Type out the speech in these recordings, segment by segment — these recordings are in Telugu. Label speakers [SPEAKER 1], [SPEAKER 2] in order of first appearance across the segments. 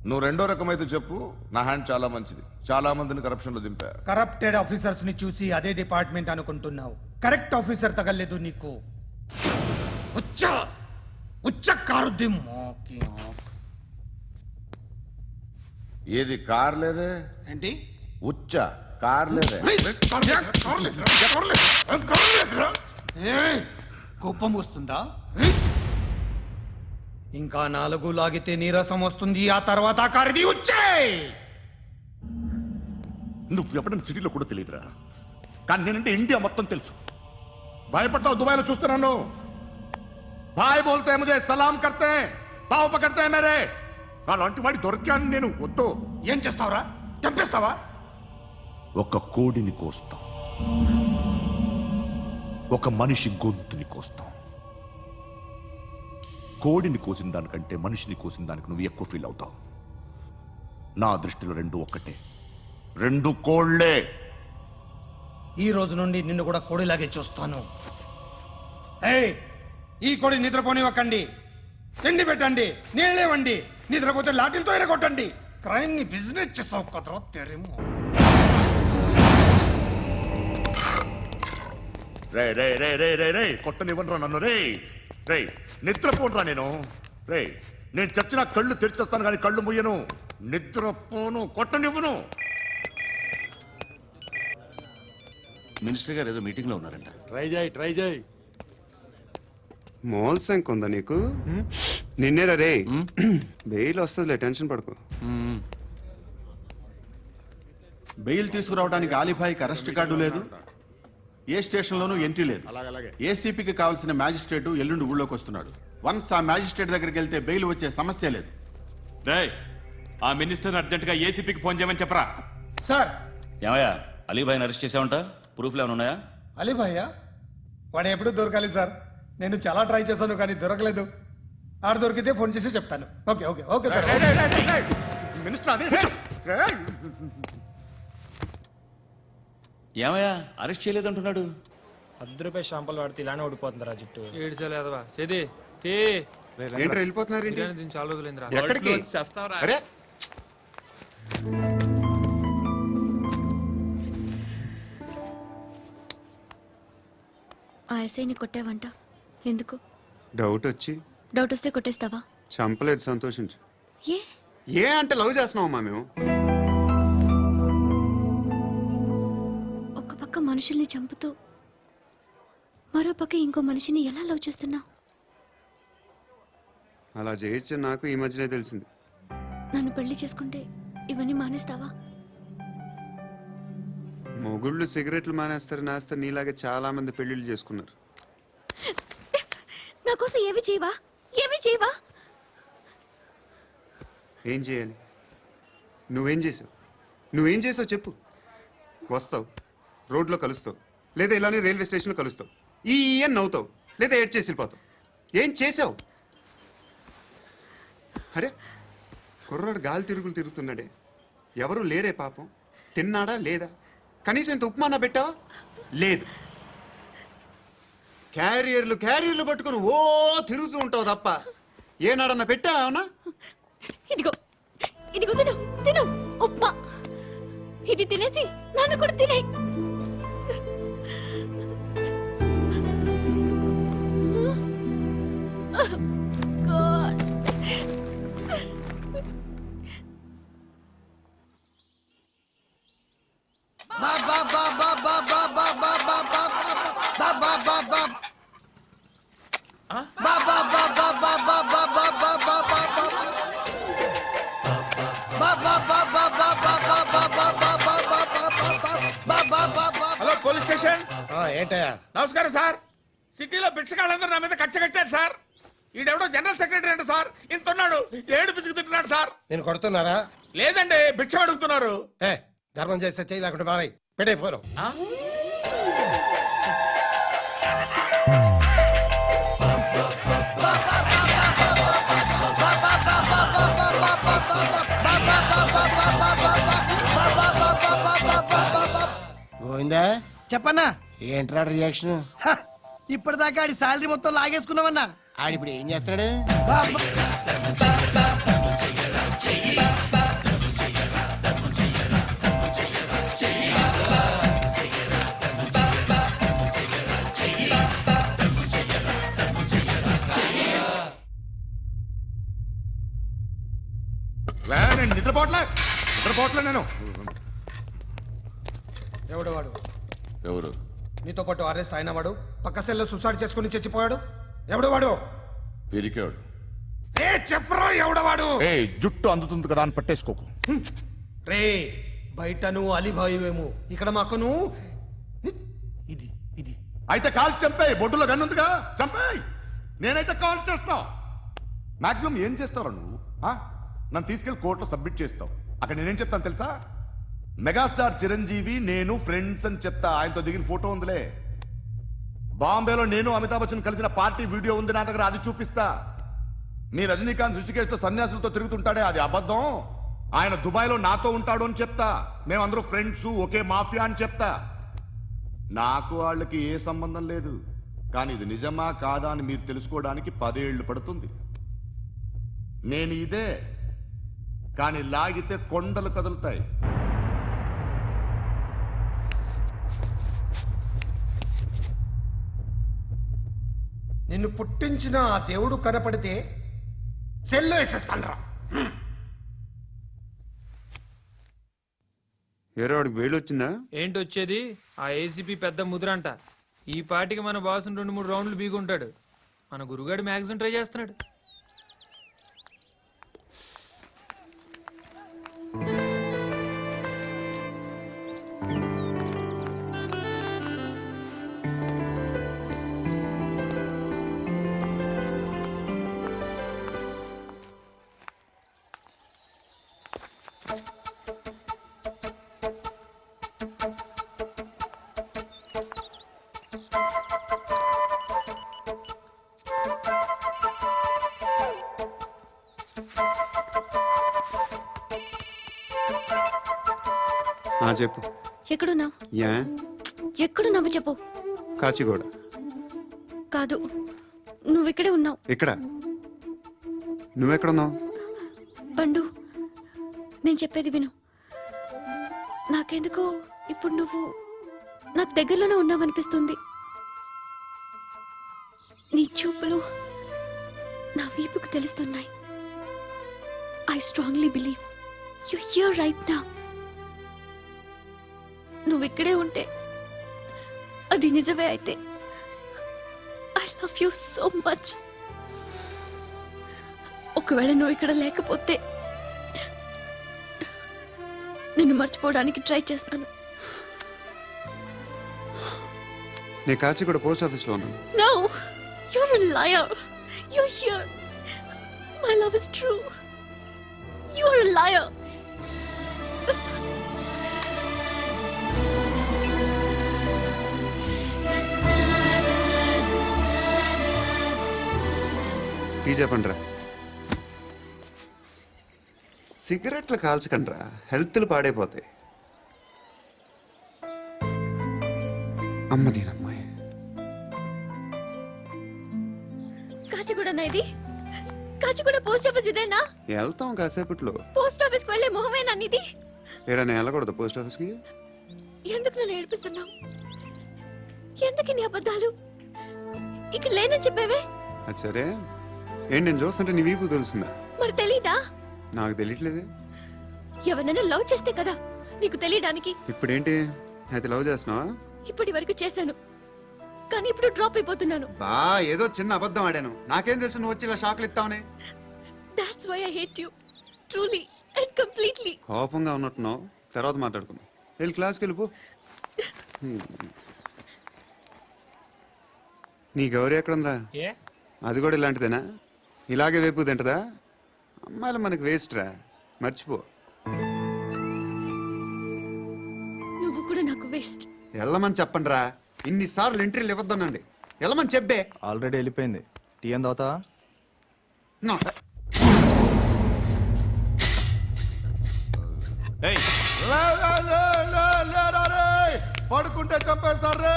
[SPEAKER 1] నువ్వు రెండో రకమైతే చెప్పు. నా హ్యాండ్ చాలా మంచిది, చాలా మందిని కరప్షన్ లో దింపా.
[SPEAKER 2] కరప్టెడ్ ఆఫీసర్స్ ని చూసి అదే డిపార్ట్మెంట్ అనుకుంటున్నావు. కరెక్ట్ ఆఫీసర్ తగలేదు నీకు. ఉచ్చ ఉచ్చ కారుద్ది మోకి ఆంఖ్.
[SPEAKER 1] ఏది కార్ లేదే
[SPEAKER 2] ఏంటి?
[SPEAKER 1] ఉచ్చ కార్ లేదే.
[SPEAKER 2] కోపం వస్తుందా? ఇంకా 4 లాగితే నీరసం వస్తుంది. ఆ తర్వాత కారిది ఉచ్చే.
[SPEAKER 3] నువ్వు ఎవడని సిటీలో కూడా తెలియదురా, కానీ నేనంటే ఇండియా మొత్తం తెలుసు. భయపడతావు? దుబాయ్లో చూస్తున్నాను. భాయ్ బోల్తే ముజే సలాం కర్తే పావు పకర్తే మేరే. అలాంటి వాడి దొరికాను నేను. వద్దు.
[SPEAKER 2] ఏం చేస్తావురా? చంపేస్తావా?
[SPEAKER 3] ఒక కోడిని కోస్తాం, ఒక మనిషి గొంతుని కోస్తాం. కోడిని కోసిన దానికంటే మనిషిని కోసిన దానికి నువ్వు ఎక్కువ ఫీల్ అవుతావు. నా దృష్టిలో రెండు ఒక్కటే, రెండు కోళ్లే.
[SPEAKER 2] ఈ రోజు నుండి నిన్ను కూడా కోడిలాగే చూస్తాను. ఏయ్, ఈ కోడి నిద్రపోనివ్వకండి. తిండి పెట్టండి, నీళ్ళేవండి. నిద్రపోతే లాఠీలతో ఎరగొట్టండి. క్రైమ్ ని బిజినెస్ చేసావు కదరా తెరేమో.
[SPEAKER 3] రే రే రే రే రే రే కొట్టనివ్వనరా నన్ను. రే రే నిద్రపోనరా నేను. రే నేను చచ్చిన కళ్ళు తెరిచేస్తాను కానీ కళ్ళు ముయ్యను. నిద్రపోను, కొట్టనివ్వను.
[SPEAKER 4] మినిస్టర్ గారు ఏదో మీటింగ్ లో ఉన్నారంట.
[SPEAKER 5] ట్రై చేయి.
[SPEAKER 6] మోల్సంక్ ఉందా నీకు? నిన్నేరా రే. బెయిల్ వస్తుందిలే, టెన్షన్ పడుకో.
[SPEAKER 4] బెయిల్ తీసుకురావడానికి ఆలిభాయికి అరెస్ట్ కార్డు లేదు, ఏ స్టేషన్లోనూ ఎంట్రీ లేదు. ఏసీపీకి కావాల్సిన మ్యాజిస్ట్రేటు ఎల్లుండి ఊళ్ళోకి వస్తున్నాడు. వన్స్ ఆ మ్యాజిస్ట్రేట్ దగ్గరికి వెళ్తే బెయిల్ వచ్చే సమస్య లేదు.
[SPEAKER 7] ఆ మినిస్టర్ అర్జెంట్ గా ఏసీపీకి ఫోన్ చేయమని చెప్పరా.
[SPEAKER 2] సార్.
[SPEAKER 8] ఏమయ్యా, అలీభాయిని అరెస్ట్ చేసావంట? ప్రూఫ్లు ఏమైనా ఉన్నాయా?
[SPEAKER 2] అలీ భయ్యా వాడు ఎప్పుడు దొరకాలి సార్. నేను చాలా ట్రై చేశాను కానీ దొరకలేదు. ఆడ దొరికితే ఫోన్ చేసి చెప్తాను. Okay okay okay sir.
[SPEAKER 3] Minister అదే.
[SPEAKER 8] ఏమయ్యా, అరెస్ట్ చేయలేదంటున్నాడు?
[SPEAKER 9] ₹10 షాంపూలు వాడితే ఇలానే ఓడిపోతుంది రా జుట్టు. ఏడ్చలేదవా చేది
[SPEAKER 6] ఏంట్రా వెళ్ళిపోతున్నారు?
[SPEAKER 9] చాలా రోజులైందిరా.
[SPEAKER 6] ఎక్కడికి? అరే
[SPEAKER 10] ఆ ఎస్ఐని కొట్టావంట, ఎందుకు?
[SPEAKER 6] డౌట్ వచ్చి.
[SPEAKER 10] డౌట్ వస్తే కొట్టేస్తావా?
[SPEAKER 6] చంపలేదు, సంతోషించు.
[SPEAKER 10] ఏ
[SPEAKER 6] ఏ అంటే లవ్ చేస్తున్నావమ్మా మేము.
[SPEAKER 10] ఒక పక్క మనుషుల్ని చంపుతూ మరో పక్క ఇంకో మనిషిని ఎలా లవ్ చేస్తున్నావు?
[SPEAKER 6] అలా చేయొచ్చు నాకు ఈ మధ్యనే తెలిసింది.
[SPEAKER 10] నన్ను పెళ్లి చేసుకుంటే ఇవన్నీ మానేస్తావా?
[SPEAKER 6] మొగుళ్ళు సిగరెట్లు మానేస్తారు, నాస్తారు. నీలాగే చాలా మంది పెళ్లిళ్ళు చేసుకున్నారు.
[SPEAKER 10] నా కోసం ఏమి చేయవా? ఏమి చేయవా?
[SPEAKER 6] ఏం చేయాలి? నువ్వేం చేసావు? నువ్వేం చేసావు చెప్పు. వస్తావు, రోడ్లో కలుస్తావు, లేదా ఇలానే రైల్వే స్టేషన్లో కలుస్తావు. ఈ అని నవ్వుతావు, లేదా ఏడ్ చేసి వెళ్ళిపోతావు. ఏం చేసావు? అరే కుర్రాడు గాలి తిరుగులు తిరుగుతున్నాడే, ఎవరు లేరే పాపం. తిన్నాడా లేదా? కనీసం ఇంత ఉప్మానా పెట్టావా? లేదు. క్యారియర్లు పట్టుకుని ఓ తిరుగుతూ ఉంటావు తప్ప ఏనాడన్నా పెట్టావా?
[SPEAKER 10] ఇదిగో ఇదిగో తిను తిను ఉప్మా. ఇది తినేసి నన్ను కూడా తినే.
[SPEAKER 3] Hello police station.
[SPEAKER 5] ఏంటయ్యా?
[SPEAKER 3] నమస్కారం సార్. సిటీలో భిక్షగాళ్ళందరూ నా మీద కచ్చ కట్టారు సార్. ఈడెవడో జనరల్ సెక్రటరీ అంట సార్. ఇంత ఉన్నాడు, ఏడు పిచ్చుకు తింటున్నాడు సార్.
[SPEAKER 5] నేను కొడుతున్నారా?
[SPEAKER 3] లేదండి, భిక్ష అడుగుతున్నారు.
[SPEAKER 5] ధర్మం చేస్తే చేయి, లేకుంటే మారాయి. పెట్టే ఫోను. గోవిందా
[SPEAKER 2] చెప్పన్నా.
[SPEAKER 5] ఏంట్రా రియాక్షన్?
[SPEAKER 2] ఇప్పటిదాకా ఆడి శాలరీ మొత్తం లాగేసుకున్నావన్నా.
[SPEAKER 5] ఆడిప్పుడు ఏం చేస్తున్నాడు?
[SPEAKER 3] నేను నిద్రపోవట్లే నేను.
[SPEAKER 2] ఎవడు వాడు?
[SPEAKER 1] ఎవరు?
[SPEAKER 2] నీతో పాటు అరెస్ట్ అయిన వాడు, పక్క సెల్లో సూసైడ్ చేసుకుని చచ్చిపోయాడు. ఎవడు వాడు?
[SPEAKER 1] పిరికాడు.
[SPEAKER 2] ఏ చెప్పరా ఎవడవాడు?
[SPEAKER 3] ఏ జుట్టు అందుతుంది కదా అని పట్టేసుకోకు.
[SPEAKER 2] రే బయట నువ్వు అలీబాయివేమో, ఇక్కడ మాకు నువ్వు ఇది ఇది
[SPEAKER 3] అయితే కాల్ చంపేయి. బొడ్డులో గన్నుందిగా చంపేయి. నేనైతే కాల్ చేస్తా. మాక్సిమం ఏం చేస్తావు నువ్వు? నన్ను తీసుకెళ్లి కోర్టులో సబ్మిట్ చేస్తావు. అక్కడ నేనేం చెప్తాను తెలుసా? మెగాస్టార్ చిరంజీవి నేను ఫ్రెండ్స్ అని చెప్తా. ఆయనతో దిగిన ఫోటో ఉందిలే. బాంబేలో నేను అమితాబ్ బచ్చన్ కలిసిన పార్టీ వీడియో ఉంది నా దగ్గర, అది చూపిస్తా. మీ రజనీకాంత్ ఋషికేష్తో సన్యాసులతో తిరుగుతుంటాడే, అది అబద్ధం. ఆయన దుబాయ్లో నాతో ఉంటాడు అని చెప్తా. మేమందరూ ఫ్రెండ్స్, ఒకే మాఫియా అని చెప్తా. నాకు వాళ్ళకి ఏ సంబంధం లేదు. కానీ ఇది నిజమా కాదా అని మీరు తెలుసుకోవడానికి 10 ఏళ్లు పడుతుంది. నేను ఇదే, కానీ లాగితే కొండలు కదులుతాయి.
[SPEAKER 2] నిన్ను పుట్టించిన ఆ దేవుడు కనపడితే సెల్లో వేసేస్తాను.
[SPEAKER 6] ఏరో వాడికి వేలు వచ్చిందా?
[SPEAKER 9] ఏంటి వచ్చేది? ఆ ఏసీపీ పెద్ద ముద్రంట. ఈ పాటికి మన బాసును 2-3 రౌండ్లు బీగుంటాడు. మన గురుగాడు మ్యాగజైన్ ట్రై చేస్తున్నాడు.
[SPEAKER 6] చెప్పు.
[SPEAKER 10] ఎక్కడున్నావు?
[SPEAKER 6] యా
[SPEAKER 10] ఎక్కడున్నావు చెప్పు.
[SPEAKER 6] కాచిగూడ.
[SPEAKER 10] కాదు, నువ్వు ఇక్కడే ఉన్నావు.
[SPEAKER 6] ఇక్కడ నువ్వెక్కడున్నావు?
[SPEAKER 10] పండు, నేను చెప్పేది విను. నాకెందుకో ఇప్పుడు నువ్వు నాకు దగ్గరలోనే ఉన్నావనిపిస్తుంది. నీ చూపులు నా వీపుకు తెలుస్తున్నాయి. I strongly believe you here right now. నువ్వు ఇక్కడే ఉంటే అది నిజమే అయితే I love you so much. ఒకవేళ నువ్వు ఇక్కడ లేకపోతే నిన్ను మర్చిపోవడానికి ట్రై చేస్తాను.
[SPEAKER 6] నేను కాచిగూడ పోస్ట్ ఆఫీస్లో ఉన్నాను.
[SPEAKER 10] No, you're a liar. You're here. My love is true. You're a liar.
[SPEAKER 6] Tea చెప్పండిరా. సిగరెట్లు కాల్చకండ్రా, హెల్త్లు పాడైపోతాయి. అమ్మదీనమ్మాయి.
[SPEAKER 10] కాచిగూడనా ఇది? కాచిగూడ పోస్ట్ ఆఫీస్ ఇదేనా?
[SPEAKER 6] వెళ్తాం కాసేపట్లో.
[SPEAKER 10] పోస్ట్ ఆఫీస్ కు వెళ్లే మొహమేనా నీది?
[SPEAKER 6] ఏరా నేను వెళ్ళకూడదు పోస్ట్ ఆఫీస్కి?
[SPEAKER 10] ఎందుకు నన్ను ఏడిపిస్తున్నావు? ఎందుకు నీ అబద్ధాలు? ఇక్కడ లేనని చెప్పేవే.
[SPEAKER 6] అది సరే, ఏంటి నేను చూస్తుంటే నీ వీపు తెలుస్తుందా?
[SPEAKER 10] మరి తెలీదా?
[SPEAKER 6] నాకు తెలియట్లేదే.
[SPEAKER 10] ఎవరైనా లవ్ చేస్తే కదా నీకు తెలియడానికి.
[SPEAKER 6] ఇప్పుడేంటి అయితే లవ్ చేస్తున్నావా?
[SPEAKER 10] ఇప్పటి వరకు చేశాను, కానీ ఇప్పుడు డ్రాప్ అయిపోతున్నాను.
[SPEAKER 6] బా ఏదో చిన్న అబద్ధం ఆడాను. నాకేం తెలుసు నువ్వు వచ్చి ఇలా షాక్లు ఇస్తావనే.
[SPEAKER 10] That's why I hate you. Truly and completely.
[SPEAKER 6] కోపంగా ఉన్నట్టున్నావు, తర్వాత మాట్లాడుకుందాం. వెళ్ళి క్లాస్కి వెళ్ళిపో. నీ గౌరీ ఎక్కడుందిరా?
[SPEAKER 9] ఏ
[SPEAKER 6] అది కూడా ఇలాంటిదేనా? ఇలాగే వేపు తింటదా? అమ్మాయిలు మనకి వేస్ట్ రా, మర్చిపో.
[SPEAKER 10] నువ్వు కూడా నాకు వేస్ట్.
[SPEAKER 6] వెళ్ళమని చెప్పండి రా. ఇన్నిసార్లు ఎంట్రీలు ఇవ్వద్దనండి. వెళ్ళమని చెప్పే.
[SPEAKER 11] ఆల్రెడీ వెళ్ళిపోయింది. టీ ఏం తాగుతావా?
[SPEAKER 7] ఏయ్,
[SPEAKER 3] పడుకుంటే చంపేస్తారు.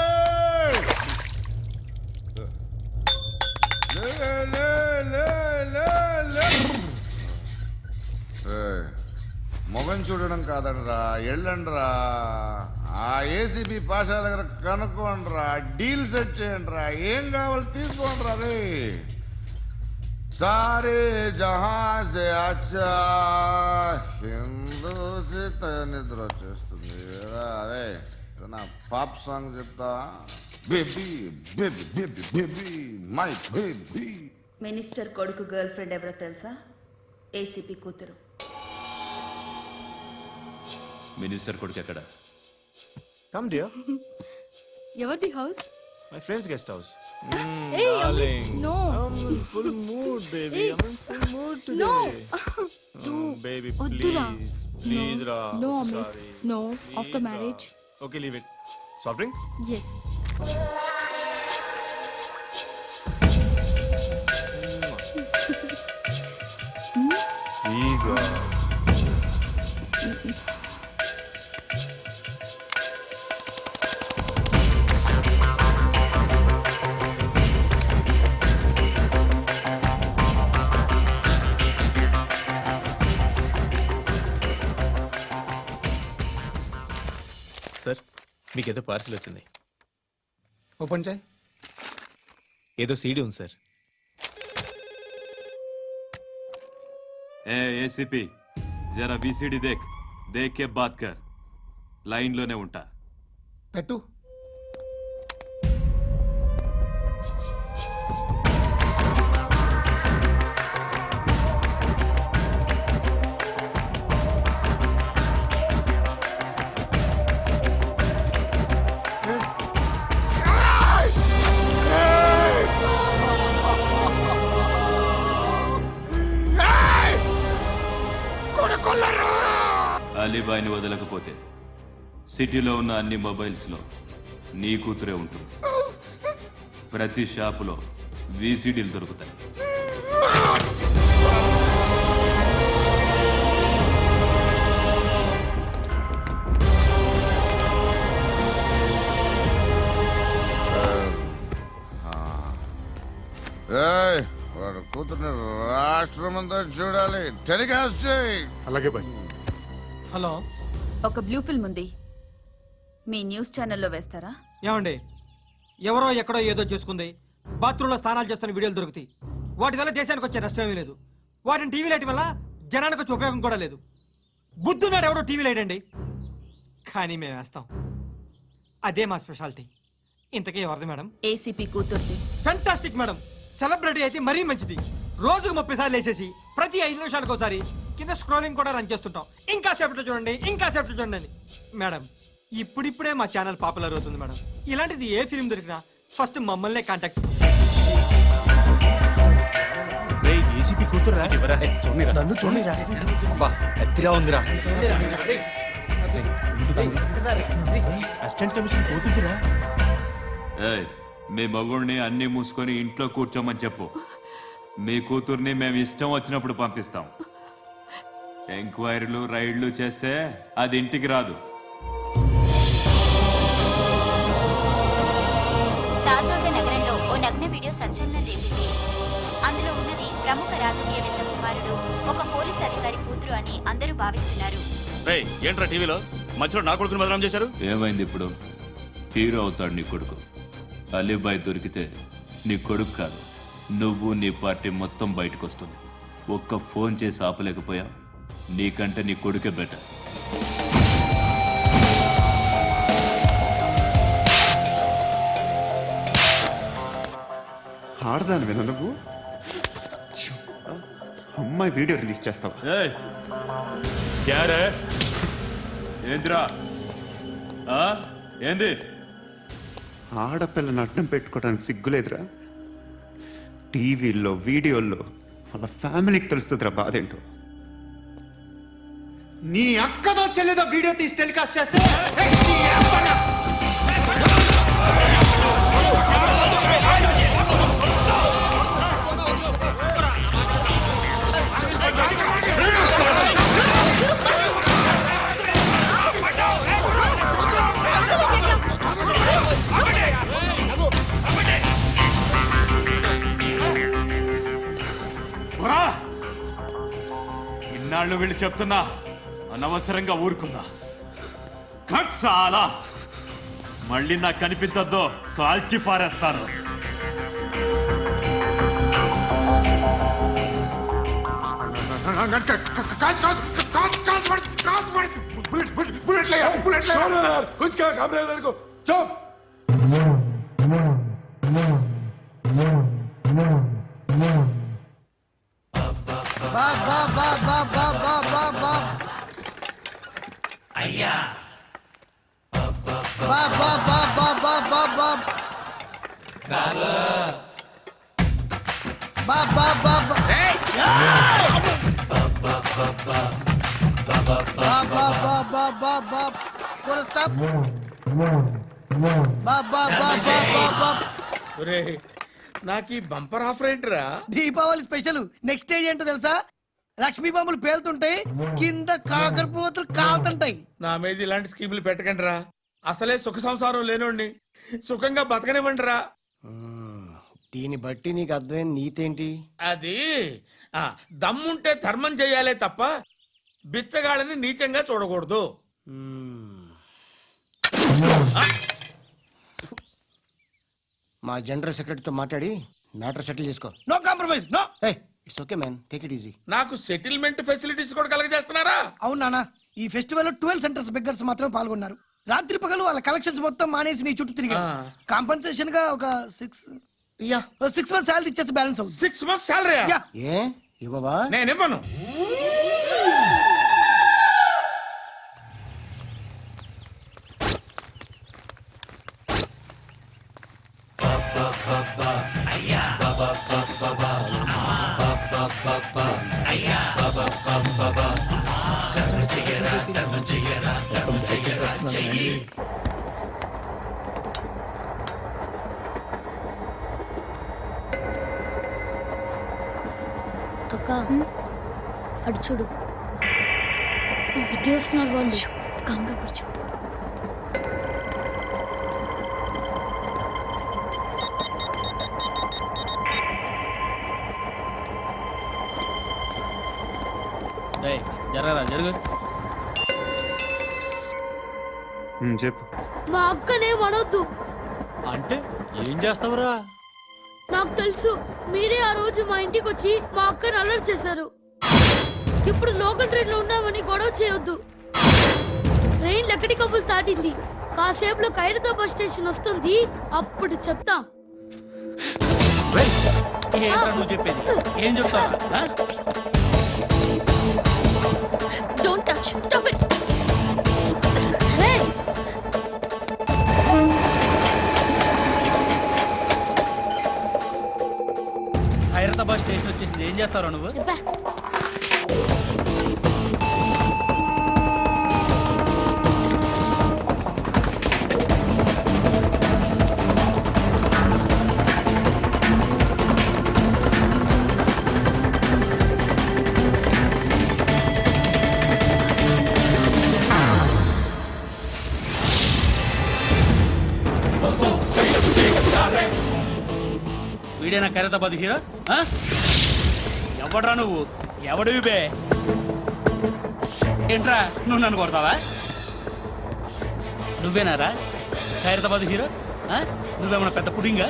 [SPEAKER 1] మొగం చూడడం కాదండ్రా, వెళ్ళండ్రా. ఆ ఏసీబీ పాషా దగ్గర కనుక్కోండ్రా, డీల్ సెట్ చేయండిరా, ఏం కావాలి తీసుకోండిరా. రే सारे जहां से अच्छा హిందూసిత నిద్ర వచ్చేస్తుంది అరే నా పాప్ సాంగ్ చెప్తా baby baby baby baby my baby
[SPEAKER 10] minister కొడుకు గర్ల్ ఫ్రెండ్ ఎవరో తెలుసా? ఏసీపీ కూతురు.
[SPEAKER 7] మినిస్టర్ కొడుకు ఎక్కడ?
[SPEAKER 11] కమ్ డియర్,
[SPEAKER 10] ఎవరిది house?
[SPEAKER 11] My friends guest house.
[SPEAKER 10] No
[SPEAKER 11] full mood baby, I am full mood
[SPEAKER 10] no
[SPEAKER 11] baby
[SPEAKER 10] వద్దురా.
[SPEAKER 11] ప్లీజ్ రా.
[SPEAKER 10] No Amit, no. After marriage.
[SPEAKER 11] Okay, leave it. Soft drink?
[SPEAKER 10] Yes.
[SPEAKER 11] Please రా.
[SPEAKER 9] సార్, మీకేదో పార్సిల్ వచ్చింది.
[SPEAKER 2] ఓపెన్ చేయి.
[SPEAKER 9] ఏదో సీడీ ఉంది సార్.
[SPEAKER 7] ఏ ఏసీపీ, జరా వీసీడీ దేక్ కే బాత్ కర్. లైన్ లోనే ఉంటా.
[SPEAKER 2] పెట్టు.
[SPEAKER 7] అలీబాయిని వదలకపోతే సిటీలో ఉన్న అన్ని మొబైల్స్లో నీ కూతురే ఉంటుంది. ప్రతి షాపులో వీసీడీలు దొరుకుతాయి.
[SPEAKER 1] ఏయ్, వాడు కూతుర్ని రాష్ట్రం అంతా చూడాలి. టెలికాస్ట్ చేయి.
[SPEAKER 3] అలాగే బాయ్.
[SPEAKER 2] హలో,
[SPEAKER 10] ఒక బ్లూ ఫిల్మ్ ఉంది, మీ న్యూస్ ఛానల్లో వేస్తారా?
[SPEAKER 2] ఏమండి, ఎవరో ఎక్కడో ఏదో చేసుకుంది, బాత్రూంలో స్నానాలు చేస్తున్న వీడియోలు దొరుకుతాయి. వాటి వల్ల దేశానికి వచ్చే నష్టమేమీ లేదు. వాటిని టీవీ లైట్ వల్ల జనానికి వచ్చే ఉపయోగం కూడా లేదు. బుద్ధున్నాడు ఎవడో టీవీ లైట్ అండి, కానీ మేము వేస్తాం. అదే మా స్పెషాలిటీ. ఇంతకీ ఎవరిది మేడం?
[SPEAKER 10] ఏసీపీ కూతుర్ది.
[SPEAKER 2] Fantastic madam. సెలబ్రిటీ అయితే మరీ మంచిది. రోజుకు 30 సార్లు వేసేసి ప్రతి 5 నిమిషాలకు ఒకసారి కింద స్క్రోలింగ్ కూడా రన్ చేస్తుంటాం. ఇంకా సేపట్లో చూడండి, ఇంకా సేపట్లో చూడండి అని. మేడం, ఇప్పుడిప్పుడే మా ఛానల్ పాపులర్ అవుతుంది మేడం. ఇలాంటిది ఏ ఫిల్మ్ దొరికినా ఫస్ట్ మమ్మల్నే కాంటాక్ట్.
[SPEAKER 11] ఏసీపీ కూతురా? నన్ను చూడరా. అబ్బా, అతిగా ఉందిరా. అసిస్టెంట్ కమిషన్ కూతురా?
[SPEAKER 7] ఏయ్, మీ మగుడిని అన్ని మూసుకొని ఇంట్లో కూర్చోమని చెప్పు. మీ కూతుర్ని మేము ఇష్టం వచ్చినప్పుడు పంపిస్తాం. ఎంక్వైరీలు రైడ్లు చేస్తే అది ఇంటికి రాదు.
[SPEAKER 10] తాజాగా నగరంలో ఓ నగ్న వీడియో సంచలనం రేపింది. అందులో ఉన్నది ప్రముఖ రాజకీయవేత్త కుమారుడు, ఒక పోలీస్ అధికారి కూతురు అని అందరూ భావిస్తున్నారు.
[SPEAKER 8] రేయ్, ఏంట్రా టీవీలో మధ్యలో నా కొడుకుని బదనాం చేశారు?
[SPEAKER 7] ఏమైంది ఇప్పుడు? హీరో అవుతాడు నీ కొడుకు. అలీబాయ్ దొరికితే నీ కొడుకు కాదు, నువ్వు నీ పార్టీ మొత్తం బయటకు వస్తుంది. ఒక్క ఫోన్ చేసి ఆపలేకపోయా, నీకంటే నీ కొడుకే బెటర్.
[SPEAKER 6] ఆడదాను విన నువ్వు. అమ్మాయి వీడియో రిలీజ్ చేస్తావా?
[SPEAKER 7] ఏయ్, క్యారే? ఏందిరా? ఏంది?
[SPEAKER 6] ఆడపిల్లని అడ్డం పెట్టుకోవడానికి సిగ్గులేదురా? టీవీల్లో వీడియోల్లో వాళ్ళ ఫ్యామిలీకి తెలుస్తుందిరా బాధేంటో. నీ అక్కదో చెల్లిదో వీడియో తీసి టెలికాస్ట్ చేస్తే
[SPEAKER 7] ఇన్నాళ్ళు వీళ్ళు చెప్తున్నా అనవసరంగా ఊరుకుందా. చాలా మళ్ళీ నాకు కనిపించొద్దు, కాల్చి పారేస్తాను.
[SPEAKER 3] कुछ क्या घबरा मेरे को चुप
[SPEAKER 11] నాకు ఈ బంపర్ ఆఫర్ ఏంటిరా?
[SPEAKER 5] దీపావళి స్పెషల్ నెక్స్ట్ స్టేజ్ ఏంటో తెలుసా? లక్ష్మీ బాంబులు పేలుతుంటాయి, కింద కాకరపోతులు కాలుతుంటాయి.
[SPEAKER 11] నా మీద ఇలాంటి స్కీములు పెట్టకండి రా. అసలే సుఖ సంసారం లేనోడిని సుఖంగా బతకనివ్వండి రా.
[SPEAKER 5] దీన్ని బట్టి నీకు అర్థమైన నీతేంటి?
[SPEAKER 11] అది దమ్ముంటే ధర్మం చేయాలే తప్ప బిచ్చగాళ్ళని నీచంగా చూడకూడదు.
[SPEAKER 5] మా జనరల్ సెక్రటరీతో మాట్లాడి మ్యాటర్ సెటిల్ చేసుకో.
[SPEAKER 11] No compromise, no.
[SPEAKER 5] It's okay man, take it easy.
[SPEAKER 11] నాకు సెటిల్మెంట్ ఫెసిలిటీస్ కూడా కలగజేస్తున్నారా?
[SPEAKER 5] అవును నాన్న, ఈ ఫెస్టివల్ లో 12 సెంటర్స్ బెగ్గర్స్ మాత్రమే పాల్గొన్నారు. రాత్రి పగలు వాళ్ళ కలెక్షన్స్ మొత్తం మానేసి నీ చుట్టూ తిరిగారు. కాంపన్సేషన్ గా ఒక 6 మంత్స్ సాలరీ ఇచ్చేసి బ్యాలెన్స్ అవుతుంది.
[SPEAKER 11] 6 months salary ఆ?
[SPEAKER 5] ఏ ఇవ్వవా?
[SPEAKER 11] నేను ఇవ్వను.
[SPEAKER 12] అక్క అటు చూడు, ఇటు వస్తున్నారు వాళ్ళు. కంగా కూర్చో.
[SPEAKER 9] జరగరా జరుగు.
[SPEAKER 6] చెప్పు.
[SPEAKER 12] మా అక్కనే వనొద్దు.
[SPEAKER 9] అంటే ఏం చేస్తావురా?
[SPEAKER 12] నాకు తెలుసు, మీరే ఆ రోజు మా ఇంటికి వచ్చి మా అక్కని అల్లరి చేశారు. ఇప్పుడు లోకల్ ట్రైన్ లో ఉన్నామని గొడవ చేయొద్దు. ట్రైన్ లక్కడి కప్పులు దాటింది. కాసేపులో ఖైరతాబాద్ స్టేషన్ వస్తుంది, అప్పుడు చెప్తా.
[SPEAKER 9] నువ్వు చెప్పేది ఏం చెప్తావా?
[SPEAKER 12] Don't touch, stop it.
[SPEAKER 9] Khairatabad station వచ్చేసింది, ఏం చేస్తావు నువ్వు? వీడేనా ఖైరతాబాద్ హీరో? ఎవడ్రా నువ్వు? ఎవడివి బే? ఏంట్రా నువ్వు నన్ను కొడతావా? నువ్వేనారా ఖైరతాబాద్ హీరో? నువ్వేమన్నా పెద్ద పుడింగా?